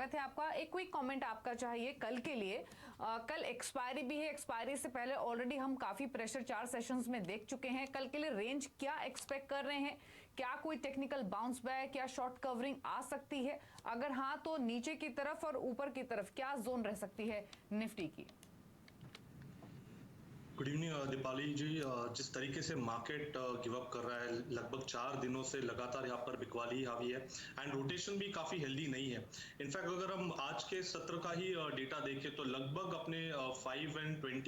स्वागत है आपका। एक क्विक कमेंट आपका चाहिए कल के लिए। कल एक्सपायरी भी है, एक्सपायरी से पहले ऑलरेडी हम काफी प्रेशर 4 सेशंस में देख चुके हैं। कल के लिए रेंज क्या एक्सपेक्ट कर रहे हैं? क्या कोई टेक्निकल बाउंस बैक या शॉर्ट कवरिंग आ सकती है? अगर हाँ तो नीचे की तरफ और ऊपर की तरफ क्या जोन रह सकती है निफ्टी की? गुड इवनिंग दीपाली जी। जिस तरीके से मार्केट गिव अप कर रहा है, लगभग 4 दिनों से लगातार यहाँ पर बिकवाली हावी है एंड रोटेशन भी काफी हेल्दी नहीं है। इनफैक्ट अगर हम आज के सत्र का ही डेटा देखें तो लगभग अपने 5 and 20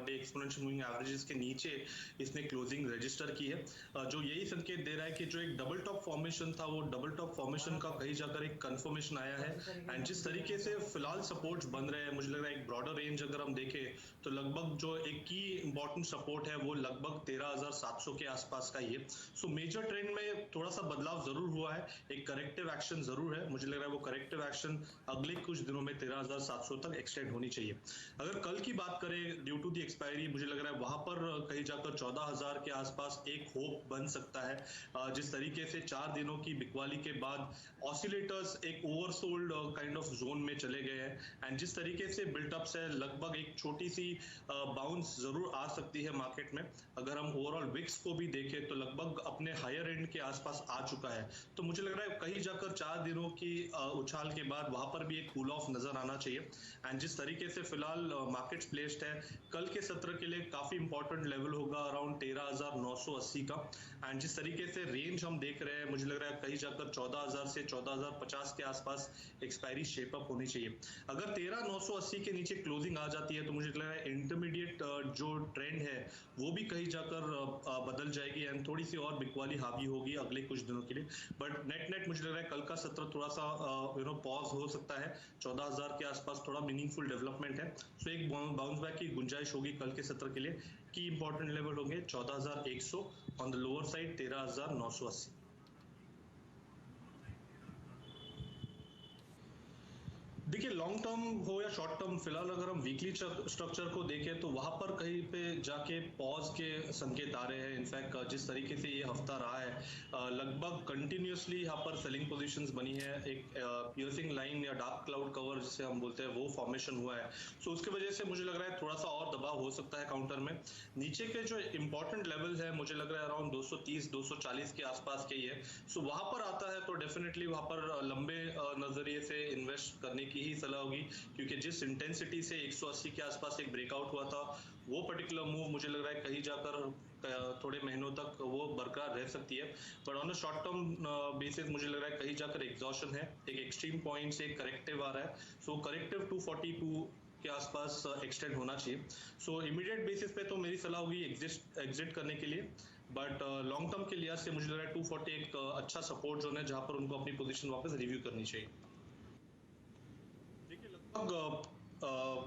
day exponential moving averages के नीचे इसने क्लोजिंग रजिस्टर की है, जो यही संकेत दे रहा है कि जो एक डबल टॉप फॉर्मेशन था वो डबल टॉप फॉर्मेशन का कहीं जाकर एक कंफर्मेशन आया है। एंड जिस तरीके से फिलहाल सपोर्ट्स बन रहे हैं, मुझे लग रहा है एक ब्रॉडर रेंज अगर हम देखें तो लगभग जो एक की इंपॉर्टेंट सपोर्ट है वो लगभग 13,700 के आसपास का ही है। सो मेजर ट्रेंड में थोड़ा सा बदलाव जरूर हुआ है, एक करेक्टिव एक्शन जरूर है। मुझे लग रहा है वो करेक्टिव एक्शन अगले कुछ दिनों में 13,700 तक एक्सटेंड होनी चाहिए। अगर कल की बात करें ड्यू टू दी एक्सपायरी, मुझे लग रहा है वहां पर कहीं जाकर 14,000 के आसपास एक होप बन सकता है। जिस तरीके से 4 दिनों की बिकवाली के बाद ऑसिलेटर्स एक ओवरसोल्ड काइंड ऑफ जोन में चले गए हैं एंड जिस तरीके से बिल्टअप से लगभग एक छोटी सी बाउंस जरूर आ सकती है मार्केट में। अगर हम ओवरऑल विक्स को भी देखें तो लगभग अपने हायर एंड के आसपास आ चुका है। तो मुझे लग रहा है कहीं जाकर 4 दिनों की उछाल के बाद वहां पर भी एक कूल ऑफ नजर आना चाहिए। एंड जिस तरीके से फिलहाल मार्केट्स प्लेस्ड है, कल के सत्र के लिए काफी इंपॉर्टेंट लेवल होगा अराउंड 13,980 का। एंड जिस तरीके से रेंज हम देख रहे हैं, मुझे लग रहा है कहीं जाकर 14,000 से 14,050 के आसपास एक्सपायरी शेप अप होनी चाहिए। अगर 13,980 के नीचे क्लोजिंग आ जाती है तो मुझे लग रहा है इंटरमीडिएट जो ट्रेंड है वो भी कहीं जाकर बदल जाएगी एंड थोड़ी सी और बिकवाली हावी होगी अगले कुछ दिनों के लिए। बट नेट नेट मुझे लग रहा है कल का सत्र थोड़ा सा पॉज हो सकता है। 14,000 के आसपास थोड़ा मीनिंगफुल डेवलपमेंट है, सो एक बाउंस बैक की गुंजाइश होगी कल के सत्र के लिए। की इंपॉर्टेंट लेवल होंगे 14,100 ऑन द लोअर साइड 13,980। देखिए लॉन्ग टर्म हो या शॉर्ट टर्म, फिलहाल अगर हम वीकली स्ट्रक्चर को देखें तो वहां पर कहीं पे जाके पॉज के संकेत आ रहे हैं। इनफैक्ट जिस तरीके से ये हफ्ता रहा है लगभग कंटिन्यूसली यहाँ पर सेलिंग पोजीशंस बनी है। एक पियर्सिंग लाइन या डार्क क्लाउड कवर जिसे हम बोलते हैं वो फॉर्मेशन हुआ है। सो उसकी वजह से मुझे लग रहा है थोड़ा सा और दबाव हो सकता है काउंटर में। नीचे के जो इंपॉर्टेंट लेवल है मुझे लग रहा है अराउंड 230-240 के आसपास के ही है। सो वहां पर आता है तो डेफिनेटली वहां पर लंबे नजरिए से इन्वेस्ट करने की ही सलाह होगी, क्योंकि जिस इंटेंसिटी से 180 के आसपास एक ब्रेकआउट हुआ था वो पर्टिकुलर मूव मुझे लग रहा है कहीं जाकर थोड़े महीनों तक वो बरकरार रह सकती है। But on a short term basis मुझे लग रहा है कहीं जाकर एग्जॉशन है, एक एक्सट्रीम पॉइंट से करेक्टिव आ रहा है। सो करेक्टिव 242 के आसपास एक्सटेंड होना चाहिए। सो इमीडिएट बेसिस पे तो मेरी सलाह होगी एग्जिट करने के लिए। बट लॉन्ग टर्म के लिहाज से मुझे लग रहा है 240 एक अच्छा सपोर्ट जोन है जहां पर उनको अपनी पोजीशन वापस रिव्यू करनी चाहिए। देखिए लगभग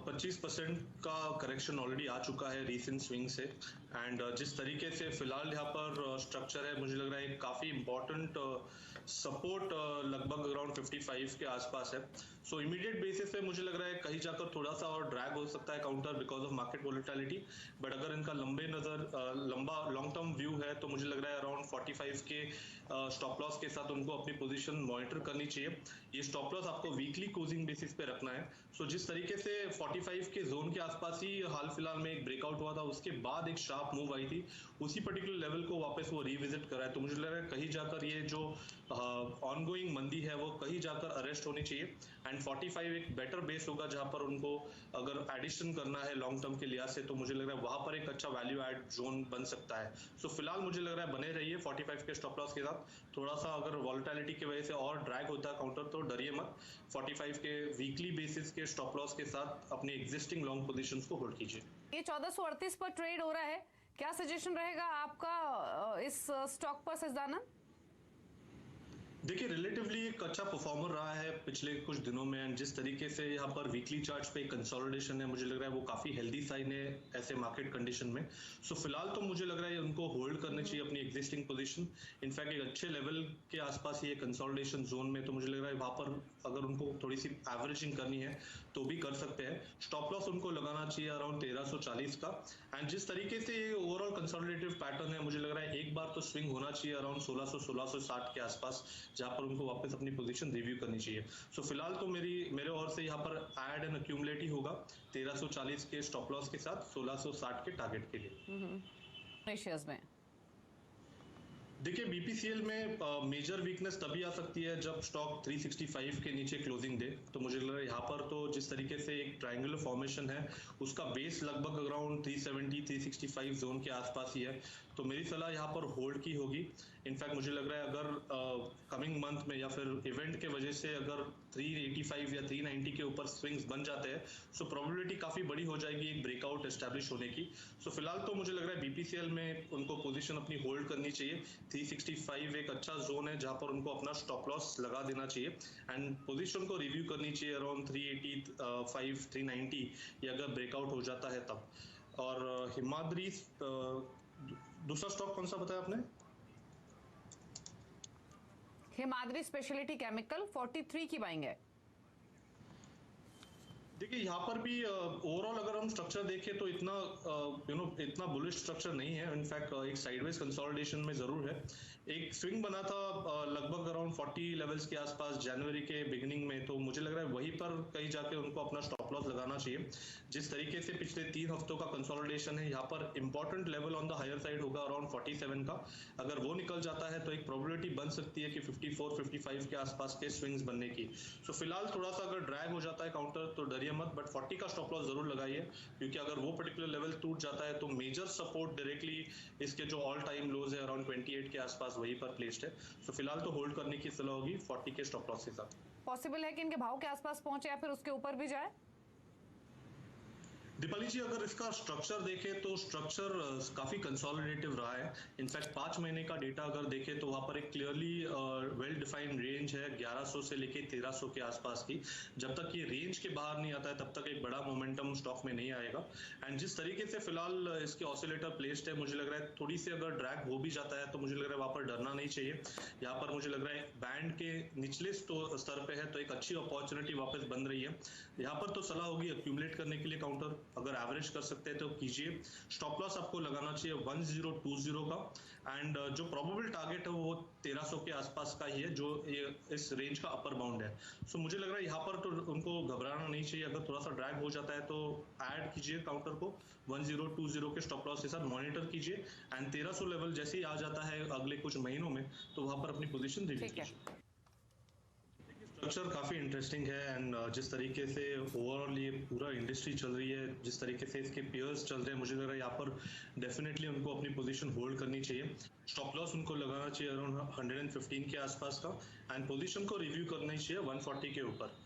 25% का करेक्शन ऑलरेडी आ चुका है रीसेंट स्विंग से एंड जिस तरीके से फिलहाल यहाँ पर स्ट्रक्चर है, मुझे लग रहा है काफी इंपॉर्टेंट सपोर्ट लगभग अराउंड 55 के आसपास है। सो इमीडिएट बेसिस पे मुझे लग रहा है कहीं जाकर थोड़ा सा और ड्रैग हो सकता है counter because of market volatility. But अगर इनका लंबा लॉन्ग टर्म व्यू है तो मुझे लग रहा है अराउंड 45 के स्टॉप लॉस के साथ उनको अपनी पोजीशन मॉनिटर करनी चाहिए। ये स्टॉप लॉस आपको वीकली क्लोजिंग बेसिस पे रखना है। सो जिस तरीके से 45 के जोन के आसपास ही हाल फिलहाल में एक ब्रेकआउट हुआ था, उसके बाद एक शार्प मूव आई थी, उसी पर्टिकुलर लेवल को वापस वो रिविजिट कर रहा है। तो मुझे लग रहा है कहीं जाकर ये जो ऑनगोइंग मंदी है वो कहीं जाकर अरेस्ट होनी चाहिए एंड 45 एक बेटर बेस होगा जहां पर उनको अगर एडिशन करना है लॉन्ग टर्म के लिहाज से, तो मुझे लग रहा है वहां पर एक अच्छा वैल्यू एड जोन बन सकता है। सो फिलहाल मुझे लग रहा है बने रहिए 45 के स्टॉप लॉस के साथ। थोड़ा सा अगर वॉलेटिलिटी की वजह से और ड्रैग होता है काउंटर तो डरिए मत, 45 के वीकली बेसिस के स्टॉप लॉस के साथ अपनी एग्जिस्टिंग लॉन्ग पोजीशंस को होल्ड कीजिए। ये 1438 पर ट्रेड हो रहा है, क्या सजेशन रहेगा आपका इस स्टॉक पर सजदानंद? देखिए रिलेटिवली एक अच्छा परफॉर्मर रहा है पिछले कुछ दिनों में एंड जिस तरीके से यहाँ पर वीकली चार्ट्स पे कंसोलिडेशन है, मुझे लग रहा है वो काफी हेल्दी साइन है ऐसे मार्केट कंडीशन में। सो फिलहाल तो मुझे लग रहा है उनको होल्ड करनी चाहिए अपनी एग्जिस्टिंग पोजीशन। इनफैक्ट एक अच्छे लेवल के आसपास ये कंसोलिडेशन जोन में, तो मुझे लग रहा है वहां पर अगर उनको थोड़ी सी एवरेजिंग करनी है तो भी कर सकते हैं। स्टॉप लॉस उनको लगाना चाहिए अराउंड 1340 का। एंड जिस तरीके से ओवरऑल कंसोलिडेटिव पैटर्न है, मुझे लग रहा है एक बार तो स्विंग होना चाहिए अराउंड 1600-1660 के आसपास। जहां पर उनको वापस अपनी पोजीशन रिव्यू करनी चाहिए। सो फिलहाल तो मेरे ओर से यहाँ पर ऐड एंड अक्यूमुलेट ही होगा 1340 के स्टॉप लॉस के साथ 1660 के टारगेट के लिए। शेयर्स में देखिए बीपीसीएल में मेजर वीकनेस तभी आ सकती है जब स्टॉक 365 के नीचे क्लोजिंग दे। तो मुझे लग रहा है यहाँ पर तो जिस तरीके से एक ट्रायंगुलर फॉर्मेशन है उसका बेस लगभग अराउंड 370 365 जोन के आसपास ही है। तो मेरी सलाह यहाँ पर होल्ड की होगी। इनफैक्ट मुझे लग रहा है अगर कमिंग मंथ में या फिर इवेंट के वजह से अगर 385 या 390 के ऊपर स्विंग्स बन जाते हैं सो प्रोबेबिलिटी काफी बड़ी हो जाएगी एक ब्रेकआउट एस्टैब्लिश होने की। सो फिलहाल तो मुझे लग रहा है बीपीसीएल में उनको पोजीशन अपनी होल्ड करनी चाहिए। 365 एक अच्छा जोन है जहां पर उनको अपना स्टॉप लॉस लगा देना चाहिए एंड पोजीशन को रिव्यू करनी चाहिए अराउंड 385 390 ये अगर ब्रेकआउट हो जाता है तब। और हिमाद्री दूसरा स्टॉक कौन सा बताया आपने? हिमाद्री स्पेशलिटी केमिकल 43 की बाइंग है। देखिए यहाँ पर भी ओवरऑल अगर हम स्ट्रक्चर देखें तो इतना बुलिश स्ट्रक्चर नहीं है। इनफैक्ट एक साइडवेज कंसोलिडेशन में जरूर है। एक स्विंग बना था लगभग अराउंड 40 लेवल्स के आसपास जनवरी के बिगिनिंग में। तो मुझे लग रहा है वहीं पर कहीं जाके उनको अपना स्टॉप लॉस लगाना चाहिए। जिस तरीके से पिछले 3 हफ्तों का कंसोलिडेशन है यहाँ पर important level on the higher side होगा अराउंड 47 का। अगर वो निकल जाता है तो एक प्रोबेबिलिटी बन सकती है कि 54 55 के आसपास के स्विंग्स बनने की। सो फिलहाल थोड़ा सा अगर ड्रैग हो जाता है काउंटर तो डरिए मत, बट 40 का स्टॉप लॉस जरूर लगाइए क्योंकि अगर वो पर्टिकुलर लेवल टूट जाता है तो मेजर सपोर्ट डायरेक्टली इसके जो ऑल टाइम लोज है अराउंड 28 के आसपास वहीं पर प्लेस्ड है। सो फिलहाल तो होल्ड करने की सलाह होगी 40 के स्टॉप लॉस के साथ। पॉसिबल है कि इनके भाव के आसपास पहुंचे या फिर उसके ऊपर भी जाए? दीपाली जी अगर इसका स्ट्रक्चर देखें तो स्ट्रक्चर काफी कंसोलिडेटिव रहा है। इनफैक्ट 5 महीने का डेटा अगर देखें तो वहां पर एक क्लियरली वेल डिफाइंड रेंज है 1100 से लेके 1300 के आसपास की। जब तक ये रेंज के बाहर नहीं आता है तब तक एक बड़ा मोमेंटम स्टॉक में नहीं आएगा। एंड जिस तरीके से फिलहाल इसके ऑसिलेटर प्लेस्ड है मुझे लग रहा है थोड़ी सी अगर ड्रैग हो भी जाता है तो मुझे लग रहा है वहां पर डरना नहीं चाहिए। यहाँ पर मुझे लग रहा है बैंड के निचले स्तर पे है तो एक अच्छी अपॉर्चुनिटी वापस बन रही है। यहाँ पर तो सलाह होगी अक्यूमुलेट करने के लिए काउंटर अगर एवरेज कर सकते हैं तो कीजिए। स्टॉप लॉस आपको लगाना चाहिए 1020 का एंड जो प्रोबेबल टारगेट है वो 1300 के आसपास का ही है जो ये इस रेंज का अपर बाउंड है। सो मुझे लग रहा है यहाँ पर तो उनको घबराना नहीं चाहिए। अगर थोड़ा सा ड्रैग हो जाता है तो ऐड कीजिए काउंटर को 1020 के स्टॉप लॉस के साथ मॉनिटर कीजिए एंड 1300 लेवल जैसे ही आ जाता है अगले कुछ महीनों में तो वहां पर अपनी पोजीशन रिव्यू कीजिए। स्ट्रक्चर काफी इंटरेस्टिंग है एंड जिस तरीके से ओवरऑल ये पूरा इंडस्ट्री चल रही है जिस तरीके से इसके पेयर्स चल रहे हैं मुझे लग रहा है यहाँ पर डेफिनेटली उनको अपनी पोजीशन होल्ड करनी चाहिए। स्टॉप लॉस उनको लगाना चाहिए अराउंड 115 के आसपास का एंड पोजीशन को रिव्यू करना चाहिए 140 के ऊपर।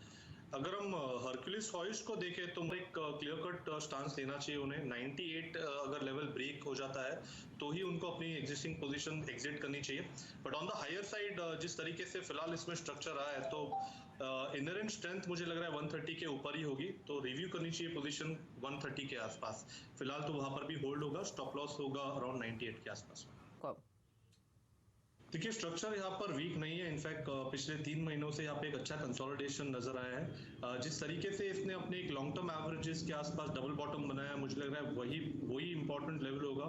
अगर हम हरक्यूलिस हॉइस्ट को देखें तो एक क्लियर कट स्टांस लेना चाहिए उन्हें। 98 अगर लेवल ब्रेक हो जाता है तो ही उनको अपनी एग्जिस्टिंग पोजीशन एग्जिट करनी चाहिए। But on the higher side जिस तरीके से फिलहाल इसमें स्ट्रक्चर रहा है तो इनहेरेंट स्ट्रेंथ मुझे लग रहा है 130 के ऊपर ही होगी तो रिव्यू करनी चाहिए पोजीशन 130 के आसपास। फिलहाल तो वहां पर भी होल्ड होगा। स्टॉप लॉस होगा अराउंड 98 के आसपास। देखिए स्ट्रक्चर यहाँ पर वीक नहीं है। इनफैक्ट पिछले 3 महीनों से यहाँ पे एक अच्छा कंसोलिडेशन नजर आया है। जिस तरीके से इसने अपने एक लॉन्ग टर्म एवरेजेस के आसपास डबल बॉटम बनाया मुझे लग रहा है वही इंपॉर्टेंट लेवल होगा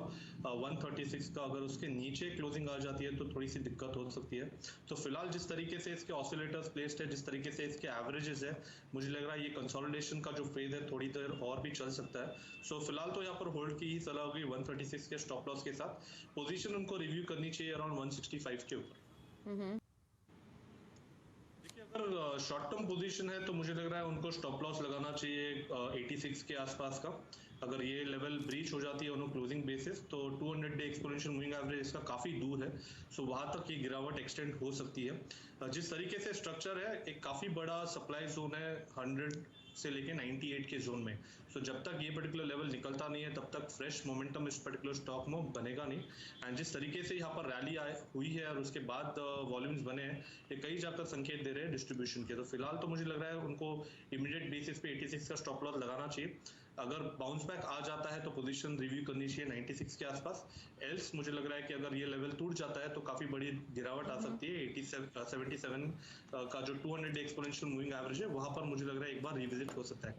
136 का। अगर उसके नीचे क्लोजिंग आ जाती है तो थोड़ी सी दिक्कत हो सकती है। तो फिलहाल जिस तरीके से इसके ऑसिलेटर्स प्लेस्ड है जिस तरीके से इसके एवरेजेस है मुझे लग रहा है ये कंसोलिडेशन का जो फेज है थोड़ी देर और भी चल सकता है। सो फिलहाल तो यहाँ पर होल्ड की ही सलाह होगी 136 के स्टॉप लॉस के साथ। पोजीशन उनको रिव्यू करनी चाहिए अराउंड 165 के ऊपर। देखिए अगर शॉर्ट टर्म पोजीशन है तो मुझे लग रहा है उनको स्टॉप लॉस लगाना चाहिए 86 के आसपास का। अगर ये लेवल ब्रीच हो जाती है ऑन क्लोजिंग बेसिस तो 200 डे एक्सपोनेंशियल मूविंग एवरेज इसका काफी दूर है। सो वहां तक ये गिरावट एक्सटेंड हो सकती है। जिस तरीके से स्ट्रक्चर है एक काफी बड़ा सप्लाई जोन है 100 से लेके 98 के जोन में। सो जब तक ये पर्टिकुलर लेवल निकलता नहीं है तब तक फ्रेश मोमेंटम इस पर्टिकुलर स्टॉक में बनेगा नहीं। एंड जिस तरीके से यहाँ पर रैली हुई है और उसके बाद वॉल्यूम्स बने हैं ये कई जाकर संकेत दे रहे हैं डिस्ट्रीब्यूशन के। तो फिलहाल तो मुझे लग रहा है उनको इमीडिएट बेसिस पे 86 का स्टॉप लॉस लगाना चाहिए। अगर बाउंस बैक आ जाता है तो पोजीशन रिव्यू करनी चाहिए 96 के आसपास। एल्स मुझे लग रहा है कि अगर ये लेवल टूट जाता है तो काफी बड़ी गिरावट आ सकती है 77 का जो 200 डे एक्सपोनेंशियल मूविंग एवरेज है वहां पर मुझे लग रहा है एक बार रिविजिट हो सकता है।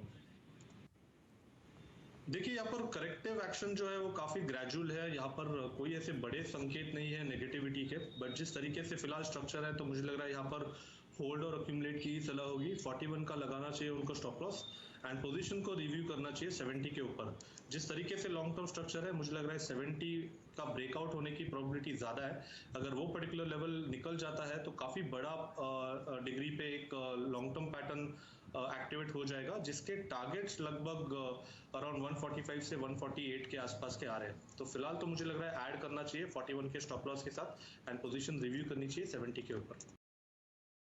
देखिए यहाँ पर करेक्टिव एक्शन जो है वो काफी ग्रेजुअल है। यहाँ पर कोई ऐसे बड़े संकेत नहीं है नेगेटिविटी के, बट जिस तरीके से फिलहाल स्ट्रक्चर है तो मुझे लग रहा है यहाँ पर होल्ड और अक्यूमुलेट की ही सलाह होगी। 41 का लगाना चाहिए उनको स्टॉप लॉस, एंड पोजीशन को रिव्यू करना चाहिए 70 के ऊपर। जिस तरीके से लॉन्ग टर्म स्ट्रक्चर है मुझे लग रहा है 70 का ब्रेकआउट होने की प्रोबेबिलिटी ज्यादा है। अगर वो पर्टिकुलर लेवल निकल जाता है तो काफी बड़ा डिग्री पे एक लॉन्ग टर्म पैटर्न एक्टिवेट हो जाएगा, जिसके टारगेट्स लगभग अराउंड 145 से 148 के आसपास के आ रहे हैं। तो फिलहाल तो मुझे लग रहा है ऐड करना चाहिए 41 के स्टॉप लॉस के साथ, एंड पोजीशन रिव्यू करनी चाहिए 70 के ऊपर।